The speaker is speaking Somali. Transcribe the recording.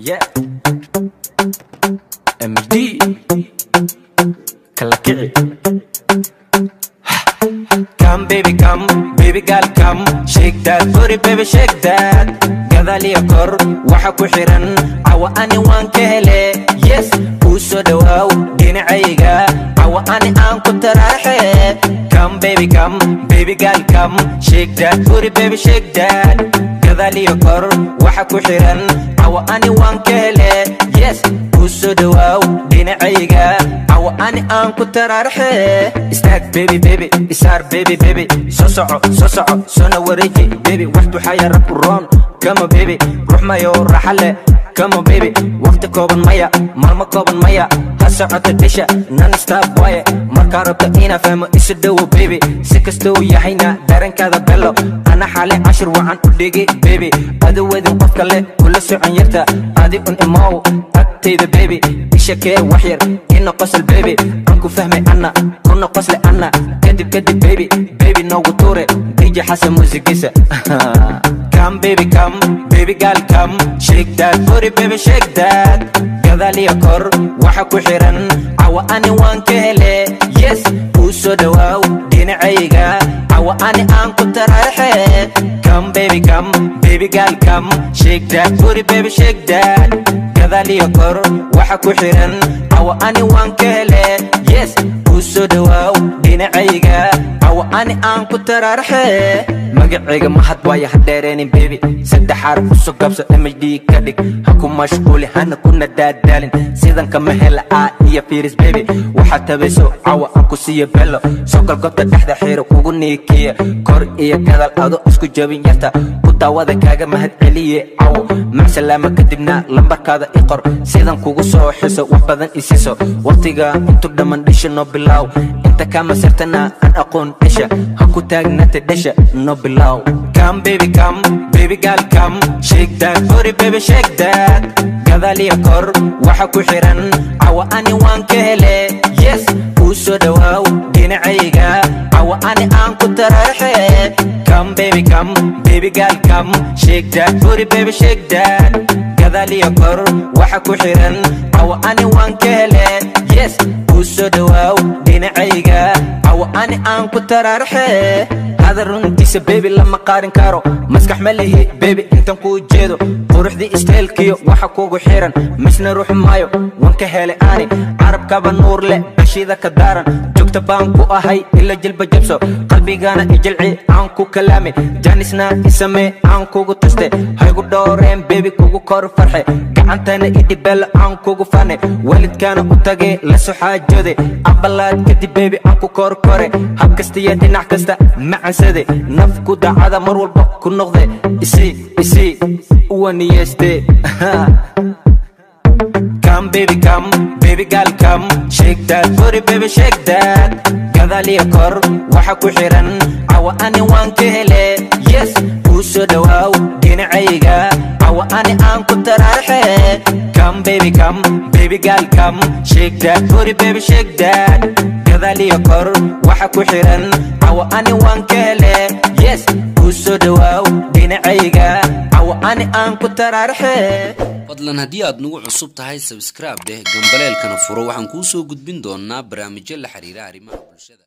Yeah. MD Kalakiri. Come baby girl come, shake that booty baby shake that. Gadaliya kor waxa ku xiran awa ani waan ka hele. Yes uso dhawaw dhinacayga awa ani aan ku taraxe. Come baby girl come, shake that booty baby shake that. Gadaliya kor waxa ku xiran awa ani waan ka hele. Yes uso dhawaw dhinacayga awa ani aan ku taraxe. Stack baby isar baby so sona wareegi baby waxtu xaya rab ron. Come on baby ruux mayo raxale. Come on baby waqti kooban maya maalmo kooban maya ha socota disha non stop waaye markaa rabta ina fahmo isu dhowo baby si kastou yahayna darankaada bello ana xale cashir wacan u dhigi baby aduwadin qof kale kula socon yarta adi un imow agtayda baby isha kee waxyar ina qosol baby aan ku fahmay ana kuna qosle ana kadib baby noogu tuure DJ xasan muusigisa. Come baby girl come, shake that booty baby shake that. Gadaliya kor waxa ku xiran awa ani waan ka hele. Yes uso dhawaw dhinacayga awa ani aan ku taraxe. Come baby girl come, shake that booty baby shake that. Gadaliya kor waxa ku xiran awa ani waan ka hele. Yes uso dhawaw dhinacayga awa ani aan ku taraxe. magacayga mahad waaya hadeereenin baby saddex xaraf u sugabso MD ka dhig ha ku mashquuli hana kuna daadaalin sidan kama hela iyo firis baby waxa tabayso cawa aan ku siiyo bello sokol gobta dhexda xiro kugu niikiya kor iyo gadal ado isku jabin yarta ku daawada kaaga mahad celiye cawo mac salaama kadibna lambarkaada i qor sidan kugu soo xiso wax badan isiso waqtiga intu dhaman dhisha no bilaw inta kama sirtana aan aqoon dhisha ha ku taagnata dhisha no below. Come baby girl come, shake that booty baby shake that. Gadaliya kor waxa ku xiran awa ani waan ka hele. Yes uso dhawaw dhinacayga awa ani aan ku taraxe. Come baby girl come, shake that booty baby shake that. Gadaliya kor waxa ku xiran awa ani waan ka hele. Yes uso dhawaw dhinacayga awa ani aan ku taraxe. هذا runtiisa baby lama qaarin karo maskax ma leehi baby intan ku jeedo quruxdi isteelkiyo waxa kugu xiran misna ruux maayo wanka hele ani carabkaba nuur leh bashida ka daaran joogta baan ku ahay ila jilba jabso qalbigana ijalci aan ku kalaame janisna isame aan kugu taste haygu dhooreen baby kugu kor farxe gacantana idibel aan kugu fane walidkana u tage la soo xaajode abalaad kadib baby aan ku kor kore habkastiya dhinac kasta macansade nafku dacada mar walba ku noqde isi uwaniyeste. Come baby girl come, shake that booty baby shake that. Gadaliya kor waxa ku xiran awa ani waan ka hele. Yes uso dhawaw dhinacayga awa ani aan ku taraxe. Come baby girl come, shake that booty baby shake that. Gadaliya kor waxa ku xiran awa ani waan ka hele. Yes uso dhawaw dhinacayga awa ani aan ku taraxe. fadlan haddii aad nagu cusub tahay subscribe deh gambaleelkana furo waxaan kuu soo gudbin doonaa barnaamijyo la xiriira arrimaha bulshada.